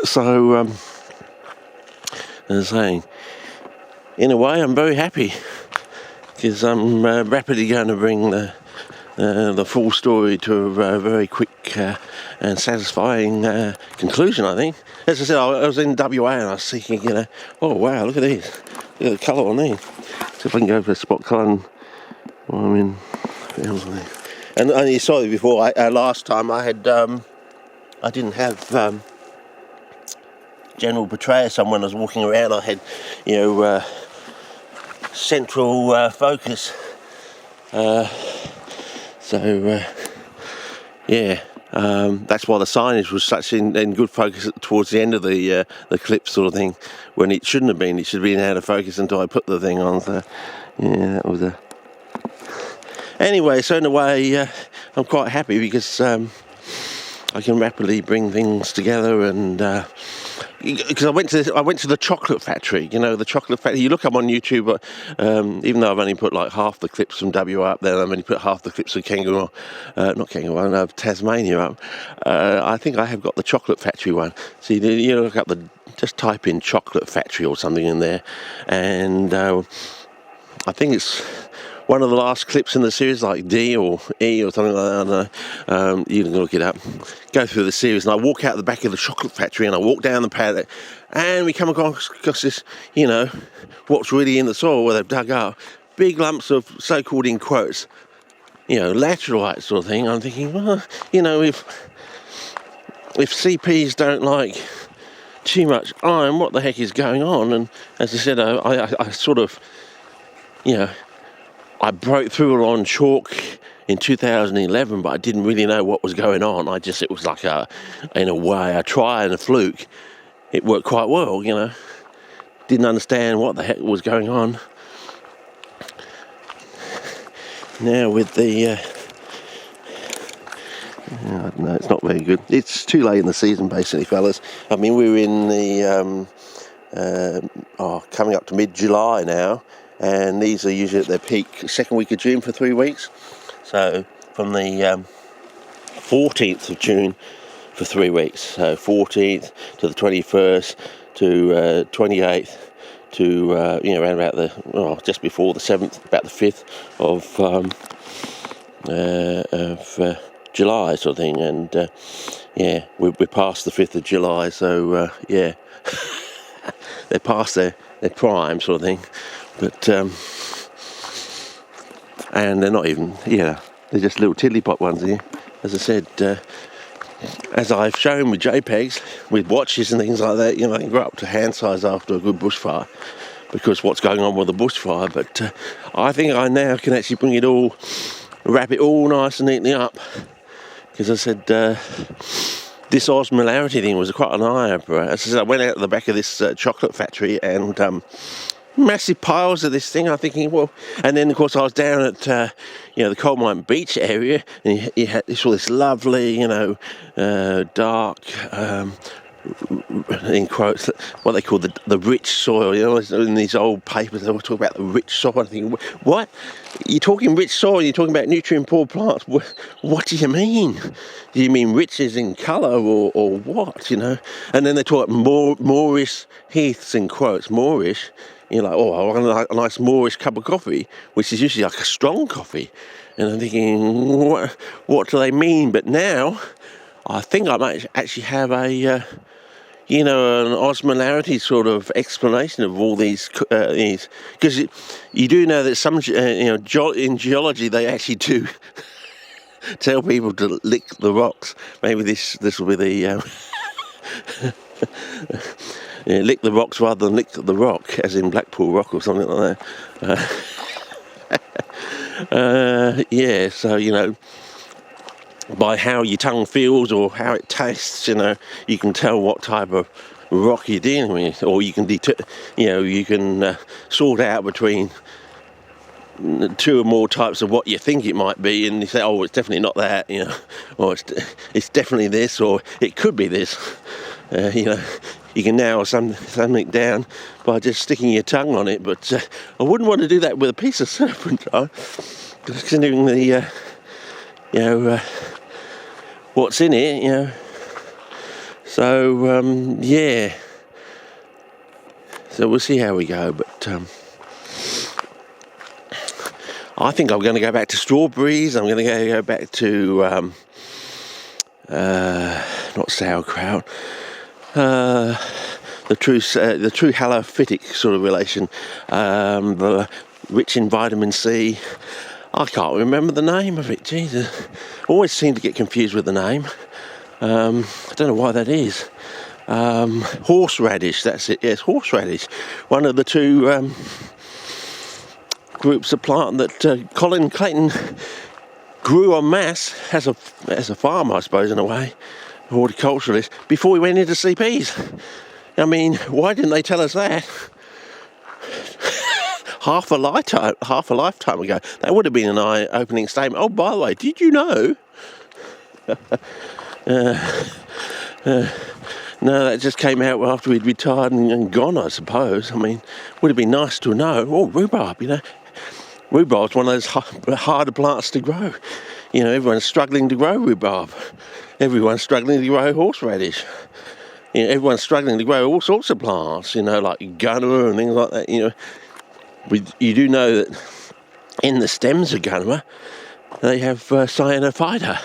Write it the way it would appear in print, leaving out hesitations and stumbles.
So, as I was saying, in a way, I'm very happy because I'm rapidly going to bring the full story to a very quick and satisfying conclusion, I think. As I said, I was in WA and I was thinking, oh wow, look at these. Look at the colour on these. See if I can go for a spot colour. And you saw it before, last time I had, I didn't have general portrayal when I was walking around. I had, central focus. That's why the signage was such in good focus towards the end of the clip sort of thing, when it shouldn't have been. It should have been out of focus until I put the thing on. So, yeah, that was a... Anyway, so in a way, I'm quite happy because I can rapidly bring things together, and because I went to the chocolate factory. The chocolate factory. You look up on YouTube, even though I've only put like half the clips from WA up there, I've only put half the clips of Tasmania up. I think I have got the chocolate factory one. So you look up just type in chocolate factory or something in there, and I think it's one of the last clips in the series, like D or E or something like that. I don't know. You can look it up. Go through the series, and I walk out the back of the chocolate factory, and I walk down the paddock, and we come across this, what's really in the soil where they've dug up big lumps of so-called, in quotes, laterite sort of thing. I'm thinking, well, if CPs don't like too much iron, what the heck is going on? And as I said, I sort of, I broke through on chalk in 2011, but I didn't really know what was going on. It was like in a way, a try and a fluke. It worked quite well, Didn't understand what the heck was going on. Now with the, I don't know, it's not very good. It's too late in the season, basically, fellas. I mean, we're in the, coming up to mid-July now. And these are usually at their peak second week of June for 3 weeks. So from the 14th of June for 3 weeks. So 14th to the 21st to 28th to around about just before the 7th, about the 5th of July sort of thing. And we're past the 5th of July. So they're past their prime sort of thing. But and they're not even, they're just little tiddly-pot ones here. As I said, as I've shown with JPEGs, with watches and things like that, they can grow up to hand size after a good bushfire, because what's going on with the bushfire. But I think I now can actually wrap it all nice and neatly up, because I said this osmolarity thing was quite an eye-opener. As I said, I went out to the back of this chocolate factory and massive piles of this thing. I'm thinking, well, and then of course I was down at the Coal Mine Beach area, and you saw this lovely, dark, in quotes, what they call the rich soil. In these old papers they were talking about the rich soil. I'm thinking, what? You're talking rich soil? You're talking about nutrient-poor plants? What do you mean? Do you mean rich as in colour or what? And then they talk about Moorish heaths, in quotes, Moorish. You're like, oh, I want a nice Moorish cup of coffee, which is usually like a strong coffee. And I'm thinking, what do they mean? But now, I think I might actually have an osmolarity sort of explanation of all these, because you do know that some, in geology they actually do tell people to lick the rocks. Maybe this will be the. Lick the rocks rather than lick the rock, as in Blackpool Rock or something like that. So, by how your tongue feels or how it tastes, you can tell what type of rock you're dealing with, or you can sort out between two or more types of what you think it might be, and you say, oh, it's definitely not that, or it's definitely this, or it could be this. You can narrow something down by just sticking your tongue on it, but I wouldn't want to do that with a piece of serpent, considering the, what's in it, So, yeah. So we'll see how we go, but I think I'm going to go back to strawberries. I'm going to go back to not sauerkraut, the true halophytic sort of relation, the rich in vitamin C. I can't remember the name of it. Jesus, always seem to get confused with the name. I don't know why that is. Horseradish, that's it. Yes, horseradish. One of the two groups of plant that Colin Clayton grew en masse as a farmer, I suppose, in a way, horticulturalist, before he went into CPs. I mean, why didn't they tell us that? half a lifetime ago. That would have been an eye-opening statement. Oh, by the way, did you know? No, that just came out after we'd retired and gone, I suppose. I mean, would have been nice to know. Oh, rhubarb, you know. Rhubarb's one of those harder plants to grow. You know, everyone's struggling to grow rhubarb. Everyone's struggling to grow horseradish. You know, everyone's struggling to grow all sorts of plants, you know, like gunnera and things like that. You know, you do know that in the stems of gunnera, they have cyanophyta,